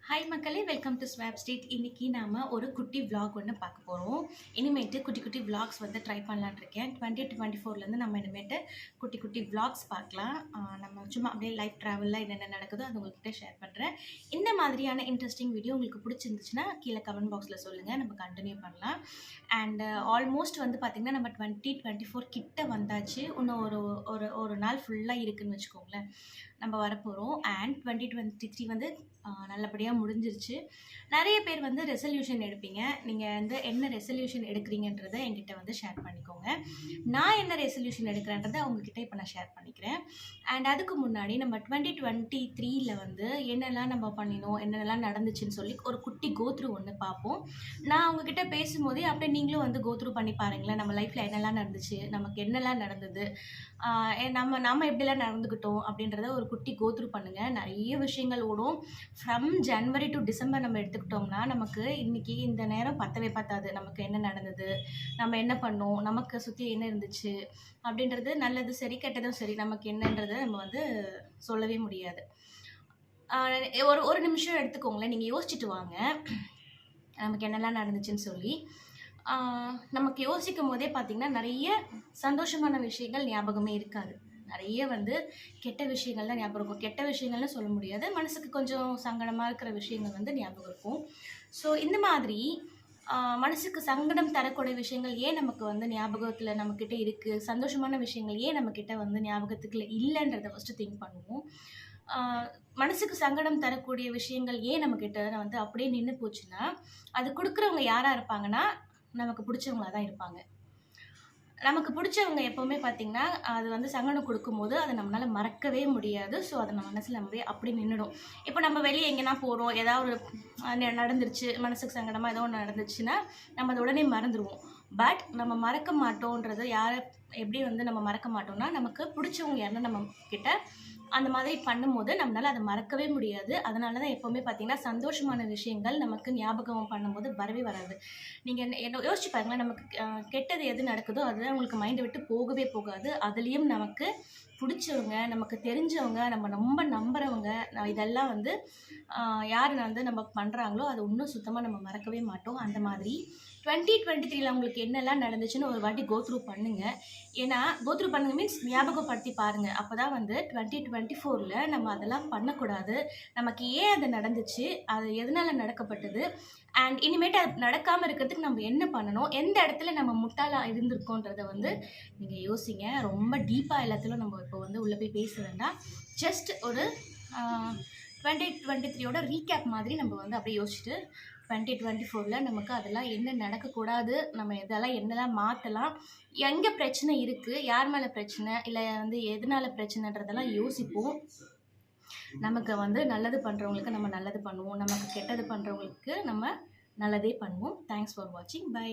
Hi மக்களே, welcome to swap street. இன்றைக்கி நாம் ஒரு குட்டி vlog ஒன்று பார்க்க போகிறோம். இனிமேட்டு குட்டி குட்டி vlogs வந்து ட்ரை பண்ணலான்னு இருக்கேன். 2024 நம்ம இனிமேட்டு குட்டி குட்டி vlogs பார்க்கலாம். நம்ம சும்மா அப்படியே லைஃப் ட்ராவலில் என்னென்ன நடக்குதோ அது உங்கள்கிட்ட ஷேர் பண்ணுறேன். இந்த மாதிரியான இன்ட்ரெஸ்டிங் வீடியோ உங்களுக்கு பிடிச்சிருந்துச்சுன்னா கீழே கமெண்ட் பாக்ஸில் சொல்லுங்கள், நம்ம கண்டினியூ பண்ணலாம். அண்ட் ஆல்மோஸ்ட் வந்து பார்த்திங்கன்னா நம்ம 2024 கிட்ட வந்தாச்சு. இன்னும் ஒரு ஒரு ஒரு நாள் ஃபுல்லாக இருக்குதுன்னு வச்சுக்கோங்களேன், நம்ம வரப்போகிறோம். அண்ட் 2023 வந்து நல்லபடியாக முடிஞ்சிருச்சு. நிறைய பேர் வந்து ரெசல்யூஷன் எடுப்பீங்க. நீங்கள் வந்து என்ன ரெசல்யூஷன் எடுக்கிறீங்கன்றதை என்கிட்ட வந்து ஷேர் பண்ணிக்கோங்க. நான் என்ன ரெசல்யூஷன் எடுக்கிறேன்றதை அவங்கக்கிட்ட இப்போ நான் ஷேர் பண்ணிக்கிறேன். அண்ட் அதுக்கு முன்னாடி நம்ம 2023 வந்து என்னெல்லாம் நம்ம பண்ணினோம், என்னெல்லாம் நடந்துச்சுன்னு சொல்லி ஒரு குட்டி கோத்ரூ ஒன்று பார்ப்போம். நான் அவங்கக்கிட்ட பேசும்போதே அப்படியே நீங்களும் வந்து கோத்ரூ பண்ணி பாருங்களேன். நம்ம லைஃப்பில் என்னெல்லாம் நடந்துச்சு, நமக்கு என்னெல்லாம் நடந்தது, நம்ம எப்படிலாம் நடந்துக்கிட்டோம் அப்படின்றத ஒரு குட்டி கோத்ரூ பண்ணுங்கள். நிறைய விஷயங்கள் ஓடும். ஃப்ரம் ஜனவரி டு டிசம்பர் நம்ம எடுத்துக்கிட்டோம்னா நமக்கு இன்றைக்கி இந்த நேரம் பத்தவே பத்தாது. நமக்கு என்ன நடந்தது, நம்ம என்ன பண்ணோம், நமக்கு சுற்றி என்ன இருந்துச்சு அப்படின்றது, நல்லது சரி கெட்டதும் சரி, நமக்கு என்னன்றதை நம்ம வந்து சொல்லவே முடியாது. ஒரு நிமிஷம் எடுத்துக்கோங்களேன், நீங்கள் யோசிச்சுட்டு வாங்க நமக்கு என்னெல்லாம் நடந்துச்சுன்னு சொல்லி. நமக்கு யோசிக்கும் போதே பார்த்திங்கன்னா நிறைய சந்தோஷமான விஷயங்கள் ஞாபகமே இருக்காது. நிறைய வந்து கெட்ட விஷயங்கள் தான் ஞாபகம் இருக்கும். கெட்ட விஷயங்கள்னு சொல்ல முடியாது, மனசுக்கு கொஞ்சம் சங்கடமாக இருக்கிற விஷயங்கள் வந்து ஞாபகம் இருக்கும். ஸோ இந்த மாதிரி மனசுக்கு சங்கடம் தரக்கூடிய விஷயங்கள் ஏன் நமக்கு வந்து ஞாபகத்தில் நம்மக்கிட்ட இருக்குது, சந்தோஷமான விஷயங்கள் ஏன் நம்மக்கிட்ட வந்து ஞாபகத்துக்குள்ள இல்லைன்றதை ஃபஸ்ட்டு திங்க் பண்ணுவோம். மனசுக்கு சங்கடம் தரக்கூடிய விஷயங்கள் ஏன் நம்மக்கிட்ட வந்து அப்படியே நின்று போச்சுன்னா, அது கொடுக்குறவங்க யாராக இருப்பாங்கன்னா நமக்கு பிடிச்சவங்களாக தான் இருப்பாங்க. நமக்கு பிடிச்சவங்க எப்போவுமே பார்த்திங்கன்னா அது வந்து சங்கடம் கொடுக்கும்போது அதை நம்மளால் மறக்கவே முடியாது. ஸோ அதை நம்ம மனசில் நம்ம அப்படி நின்றுடும். இப்போ நம்ம வெளியே எங்கேனா போகிறோம், ஏதாவது ஒரு நடந்துருச்சு, மனசுக்கு சங்கடமாக ஏதோ ஒன்று நடந்துச்சுன்னா நம்ம அதை உடனே மறந்துடுவோம். பட் நம்ம மறக்க மாட்டோன்றது யாரை எப்படி வந்து நம்ம மறக்க மாட்டோம்னா, நமக்கு பிடிச்சவங்க யாருன்னா நம்ம கிட்ட அந்த மாதிரி பண்ணும்போது நம்மளால் அதை மறக்கவே முடியாது. அதனால தான் எப்போவுமே பார்த்திங்கன்னா சந்தோஷமான விஷயங்கள் நமக்கு ஞாபகம் பண்ணும்போது வரவே வராது. நீங்கள் என்ன யோசிச்சு பாருங்களேன், நமக்கு கெட்டது எது நடக்குதோ அதுதான் உங்களுக்கு மைண்டை விட்டு போகவே போகாது. அதுலேயும் நமக்கு பிடிச்சவங்க, நமக்கு தெரிஞ்சவங்க, நம்ம ரொம்ப நம்புகிறவங்க, இதெல்லாம் வந்து யார் வந்து நம்ம பண்ணுறாங்களோ அதை இன்னும் சுத்தமாக நம்ம மறக்கவே மாட்டோம். அந்த மாதிரி 2023 உங்களுக்கு என்னெல்லாம் நடந்துச்சுன்னு ஒரு வாட்டி கோத்ரூ பண்ணுங்கள். ஏன்னா கோத்ரூ பண்ணுங்க மீன்ஸ் ஞாபகப்படுத்தி பாருங்கள். அப்போ தான் வந்து 2024 நம்ம அதெல்லாம் பண்ணக்கூடாது, நமக்கு ஏன் அது நடந்துச்சு, அது எதனால் நடக்கப்பட்டது, அண்ட் இனிமேட்டு அது நடக்காமல் இருக்கிறதுக்கு நம்ம என்ன பண்ணணும், எந்த இடத்துல நம்ம முட்டாளாக இருந்திருக்கோன்றதை வந்து நீங்கள் யோசிங்க. ரொம்ப டீப்பாக எல்லாத்திலும் நம்ம இப்போ வந்து உள்ளே போய் பேச வேண்டாம். ஜஸ்ட் ஒரு 2023 ரீகேப் மாதிரி நம்ம வந்து அப்படியே யோசிச்சுட்டு 2024 நமக்கு அதெல்லாம் என்ன நடக்கக்கூடாது, நம்ம இதெல்லாம் என்னெல்லாம் மாற்றலாம், எங்கே பிரச்சனை இருக்குது, யார் மேலே பிரச்சனை இல்லை வந்து எதனால் பிரச்சனைன்றதெல்லாம் யோசிப்போம். நமக்கு வந்து நல்லது பண்ணுறவங்களுக்கு நம்ம நல்லது பண்ணுவோம், நமக்கு கெட்டது பண்ணுறவங்களுக்கு நம்ம நல்லதே பண்ணுவோம். தேங்க்ஸ் ஃபார் வாட்சிங். பை.